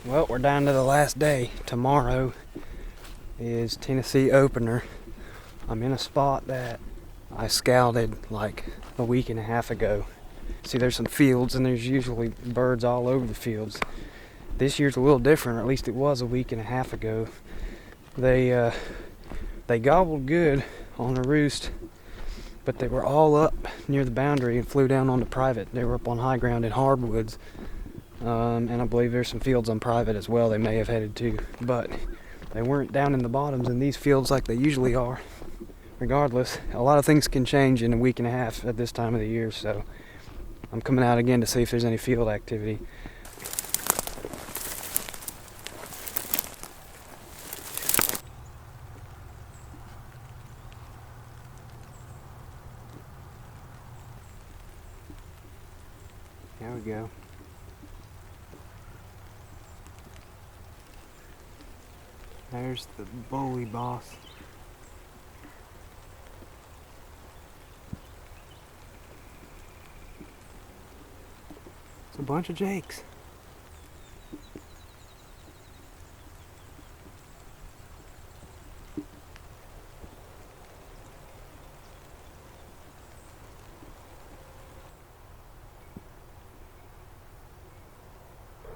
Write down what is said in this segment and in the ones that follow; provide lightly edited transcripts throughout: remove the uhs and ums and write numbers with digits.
Well, we're down to the last day. Tomorrow is Tennessee opener. I'm in a spot that I scouted like a week and a half ago. See, there's some fields and there's usually birds all over the fields. This year's a little different, or at least it was a week and a half ago. They gobbled good on the roost, but they were all up near the boundary and flew down onto private. They were up on high ground in hardwoods. And I believe there's some fields on private as well they may have headed to, but they weren't down in the bottoms in these fields like they usually are. Regardless, a lot of things can change in a week and a half at this time of the year, so I'm coming out again to see if there's any field activity. There we go. There's the bully boss. It's a bunch of jakes.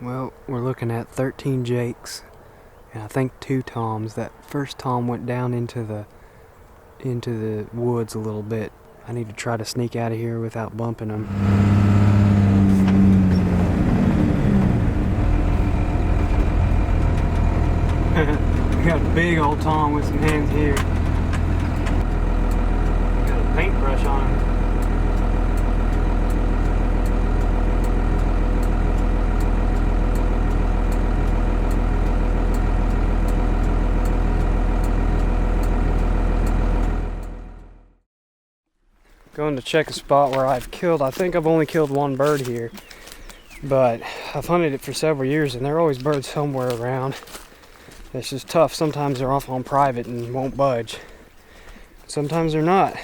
Well, we're looking at 13 jakes. And I think 2 toms. That first tom went down into the woods a little bit. I need to try to sneak out of here without bumping them. We got a big old tom with some hens here. Got a paintbrush on him. Going to check a spot where I think I've only killed one bird here, but I've hunted it for several years and there are always birds somewhere around. It's just tough. Sometimes they're off on private and won't budge. Sometimes they're not.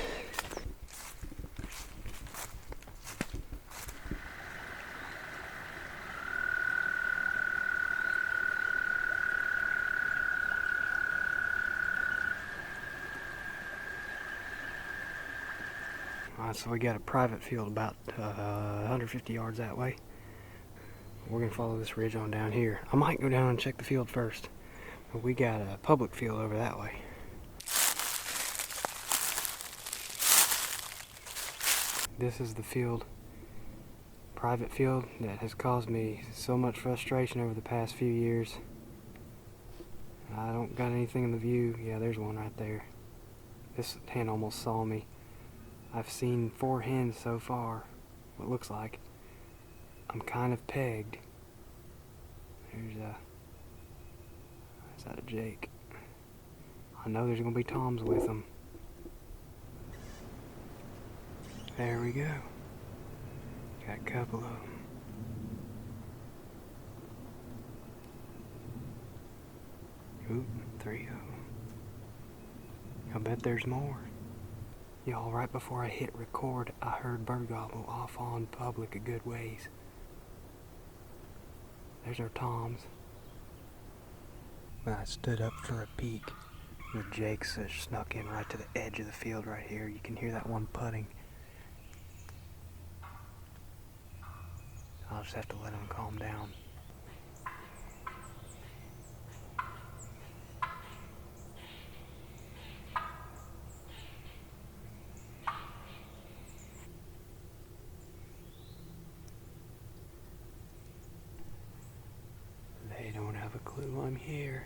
So we got a private field about 150 yards that way. We're going to follow this ridge on down here. I might go down and check the field first, but we got a public field over that way. This is the field, private field, that has caused me so much frustration over the past few years. I don't got anything in the view. Yeah, there's one right there. This hen almost saw me. I've seen 4 hens so far, what looks like. I'm kind of pegged. Is that a jake? I know there's gonna be toms with them. There we go. Got a couple of them. Oop, 3 of them. I bet there's more. Y'all, right before I hit record, I heard bird gobble off on public a good ways. There's our toms. When I stood up for a peek, the jakes snuck in right to the edge of the field right here. You can hear that one putting. I'll just have to let them calm down. They don't have a clue I'm here.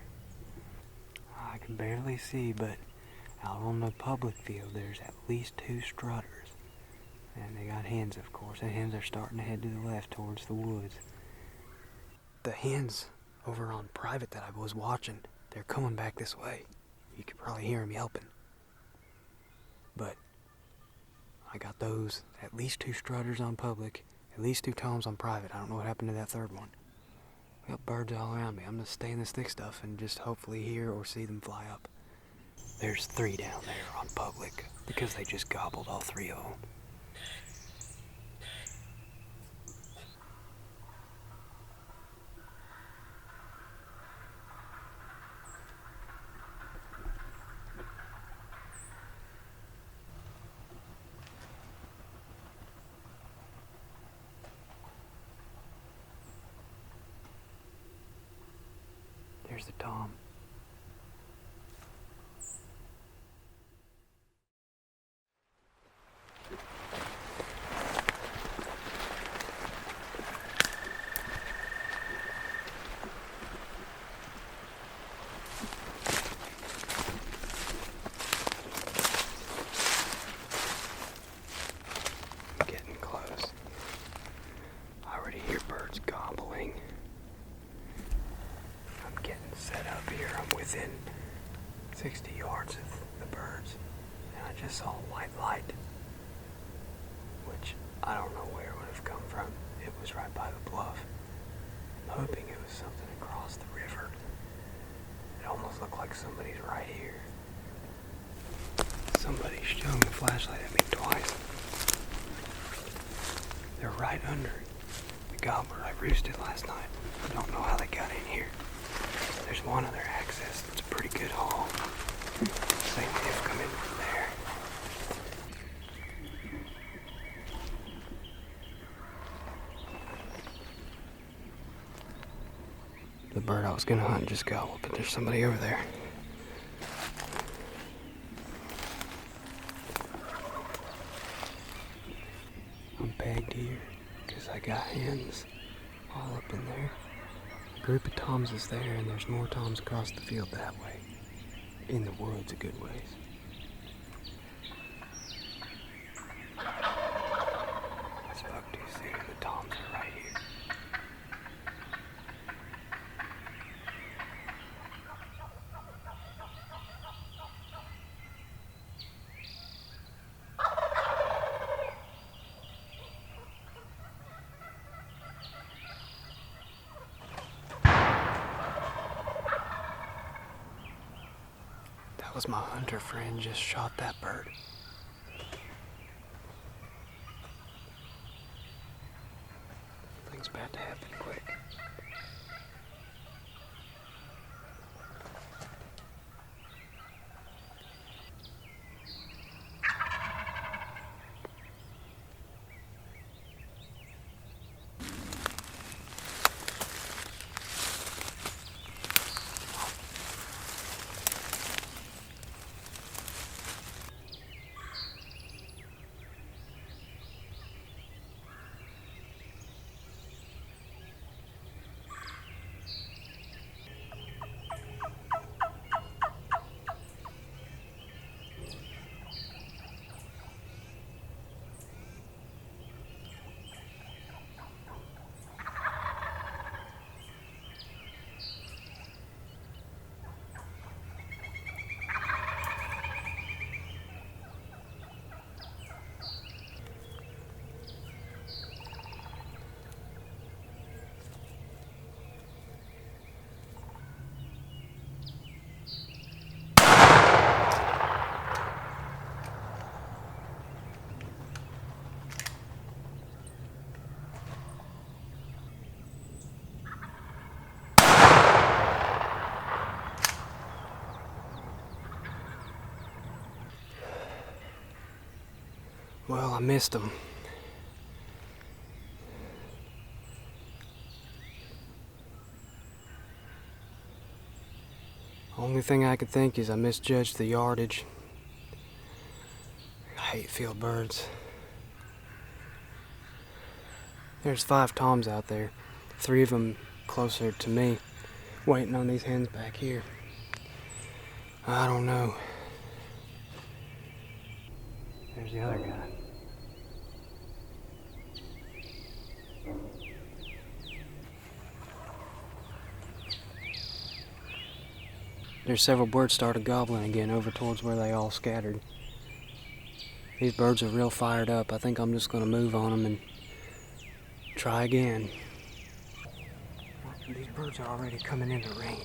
I can barely see, but out on the public field there's at least 2 strutters. And they got hens, of course. The hens are starting to head to the left towards the woods. The hens over on private that I was watching, they're coming back this way. You could probably hear them yelping. But I got those, at least 2 strutters on public, at least 2 toms on private. I don't know what happened to that third one. I got birds all around me. I'm gonna stay in this thick stuff and just hopefully hear or see them fly up. There's 3 down there on public because they just gobbled all 3 of them. the tom. Getting close. I already hear birds gobbling. I'm getting set up here. I'm within 60 yards of the birds, and I just saw a white light, which I don't know where it would have come from. It was right by the bluff. I'm hoping it was something across the river. It almost looked like somebody's right here. Somebody shone a flashlight at me twice. They're right under the gobbler I roosted last night. I don't know how they got in here. There's one other access that's a pretty good haul. They may have come in from there. The bird I was gonna hunt just gobbled, but there's somebody over there. I'm pegged here because I got hens all up in there. A group of toms is there, and there's more toms across the field that way. In the woods a good ways. I spoke too soon. The toms are right here. That was my hunter friend just shot that bird. Things about to happen quick. Well, I missed him. Only thing I could think is I misjudged the yardage. I hate field birds. There's 5 toms out there, 3 of them closer to me, waiting on these hens back here. I don't know. There's the other guy. There's several birds started gobbling again over towards where they all scattered. These birds are real fired up. I think I'm just going to move on them and try again. These birds are already coming into range.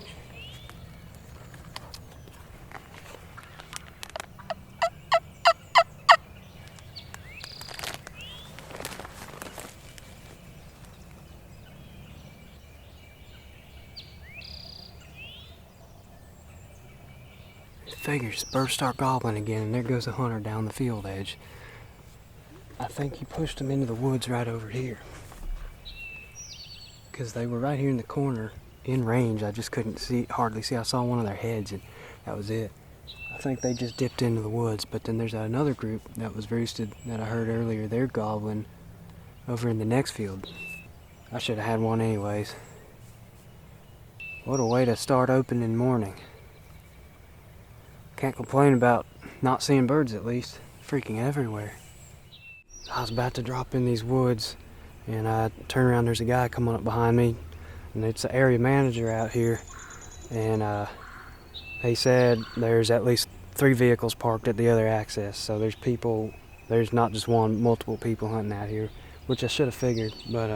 Figures, birds start gobbling again, and there goes a hunter down the field edge. I think he pushed them into the woods right over here, because they were right here in the corner in range. I just couldn't hardly see. I saw one of their heads and that was it. I think they just dipped into the woods, but then there's another group that was roosted that I heard earlier. They're gobbling over in the next field. I should have had one anyways. What a way to start opening morning. Can't complain about not seeing birds at least. Freaking everywhere. I was about to drop in these woods and I turn around, there's a guy coming up behind me and it's the area manager out here, and he said there's at least 3 vehicles parked at the other access, so there's not just one, multiple people hunting out here, which I should have figured, but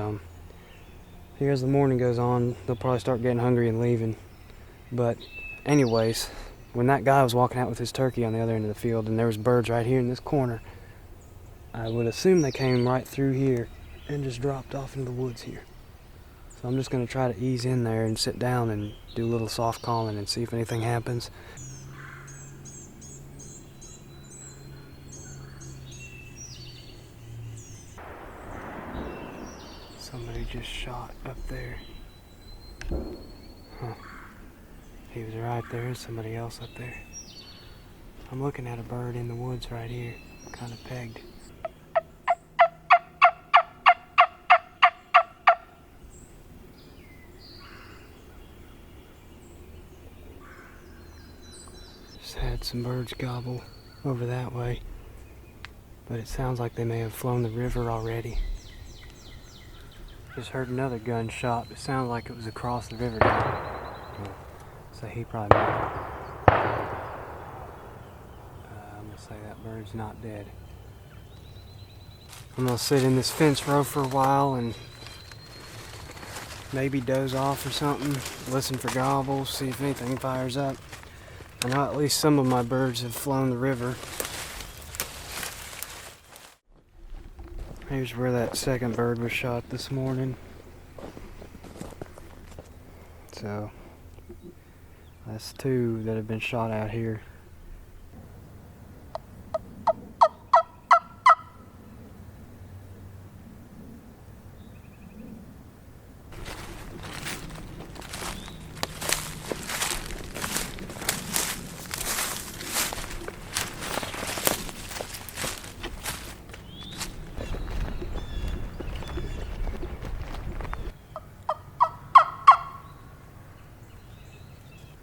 here as the morning goes on, they'll probably start getting hungry and leaving. But anyways, when that guy was walking out with his turkey on the other end of the field and there was birds right here in this corner, I would assume they came right through here and just dropped off into the woods here. So I'm just going to try to ease in there and sit down and do a little soft calling and see if anything happens. Somebody just shot up there. Huh. He was right there. Somebody else up there. I'm looking at a bird in the woods right here, kind of pegged. Just had some birds gobble over that way, but it sounds like they may have flown the river already. Just heard another gunshot. It sounded like it was across the river now. So he probably made it. I'm gonna say that bird's not dead. I'm gonna sit in this fence row for a while and maybe doze off or something, listen for gobbles, see if anything fires up. I know at least some of my birds have flown the river. Here's where that second bird was shot this morning. So that's 2 that have been shot out here.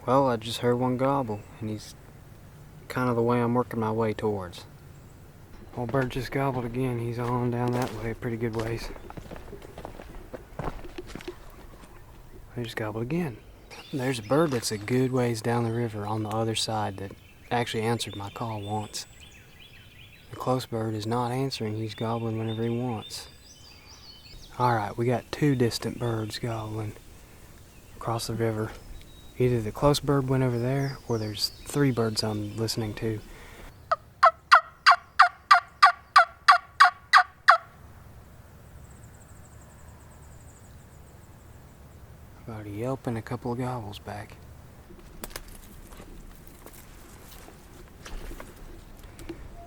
Well, I just heard one gobble, and he's kind of the way I'm working my way towards. Old bird just gobbled again. He's on down that way, pretty good ways. He just gobbled again. There's a bird that's a good ways down the river on the other side that actually answered my call once. The close bird is not answering. He's gobbling whenever he wants. Alright, we got 2 distant birds gobbling across the river. Either the close bird went over there, or there's 3 birds I'm listening to. About a yelp and a couple of gobbles back.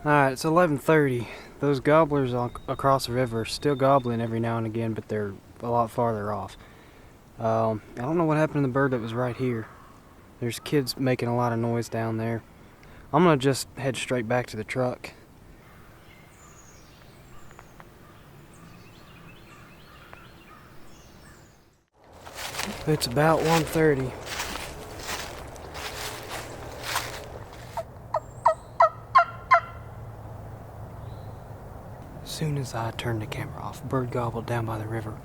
Alright, it's 11:30. Those gobblers across the river are still gobbling every now and again, but they're a lot farther off. I don't know what happened to the bird that was right here. There's kids making a lot of noise down there. I'm gonna just head straight back to the truck. It's about 1:30. As soon as I turned the camera off, bird gobbled down by the river.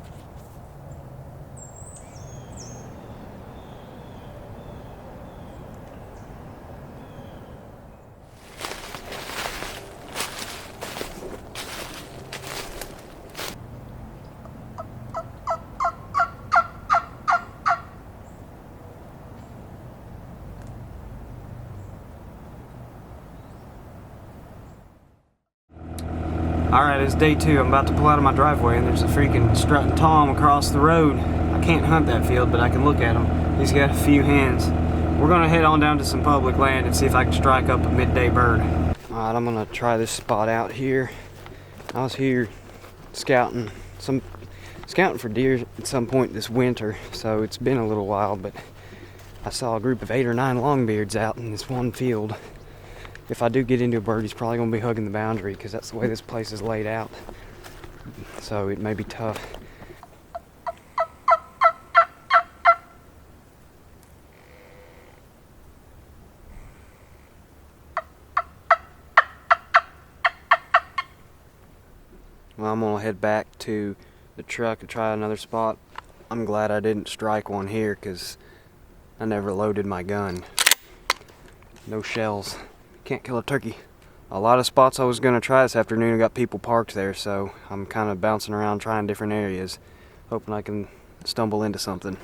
Alright, it's day 2. I'm about to pull out of my driveway and there's a freaking strutting tom across the road. I can't hunt that field, but I can look at him. He's got a few hens. We're gonna head on down to some public land and see if I can strike up a midday bird. Alright, I'm gonna try this spot out here. I was here scouting some scouting for deer at some point this winter, so it's been a little while, but I saw a group of 8 or 9 longbeards out in this one field. If I do get into a bird, he's probably going to be hugging the boundary because that's the way this place is laid out. So it may be tough. Well, I'm going to head back to the truck and try another spot. I'm glad I didn't strike one here because I never loaded my gun. No shells. Can't kill a turkey. A lot of spots I was going to try this afternoon, I got people parked there, so I'm kind of bouncing around trying different areas, hoping I can stumble into something.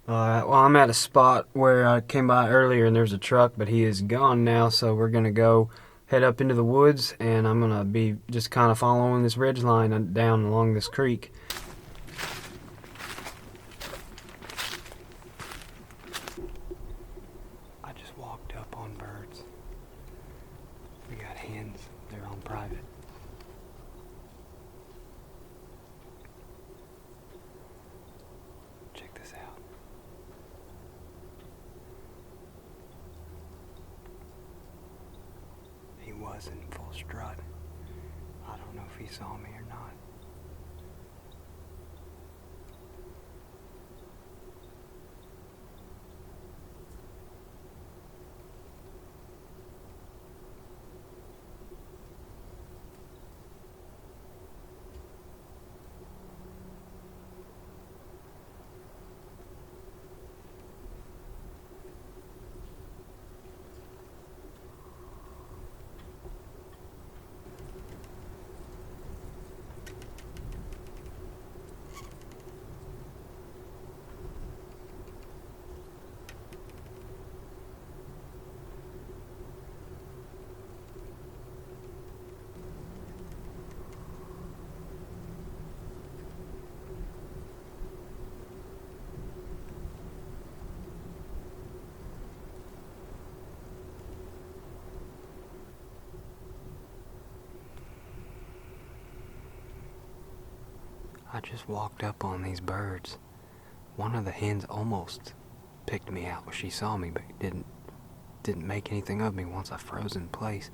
Alright, well, I'm at a spot where I came by earlier and there's a truck, but he is gone now, so we're going to go head up into the woods, and I'm going to be just kind of following this ridge line down along this creek. I just walked up on birds. We got hens. They're on private. Check this out. He was in full strut. I don't know if he saw me or not. I just walked up on these birds. One of the hens almost picked me out when she saw me, but didn't make anything of me once I froze in place.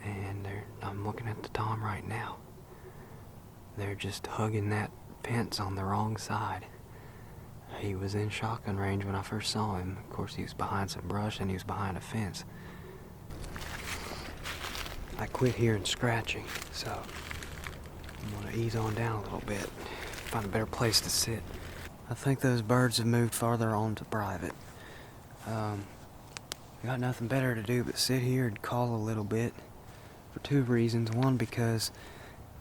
And I'm looking at the tom right now. They're just hugging that fence on the wrong side. He was in shotgun range when I first saw him. Of course, he was behind some brush and he was behind a fence. I quit hearing scratching, so I'm going to ease on down a little bit, find a better place to sit. I think those birds have moved farther on to private. I got nothing better to do but sit here and call a little bit for 2 reasons. One, because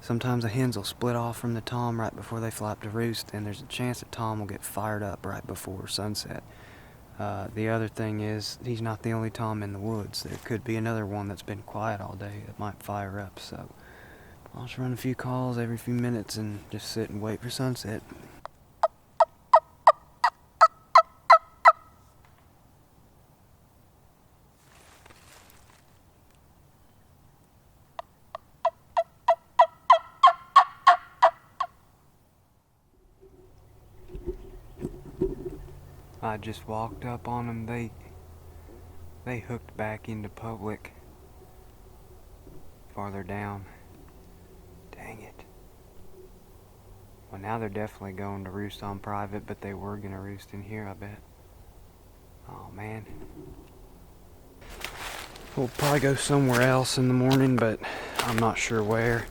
sometimes the hens will split off from the tom right before they fly up to roost, and there's a chance that tom will get fired up right before sunset. The other thing is, he's not the only tom in the woods. There could be another one that's been quiet all day that might fire up, so I'll just run a few calls every few minutes and just sit and wait for sunset. I just walked up on them. They hooked back into public farther down. Dang it. Well, now they're definitely going to roost on private, but they were going to roost in here, I bet. Oh, man. We'll probably go somewhere else in the morning, but I'm not sure where.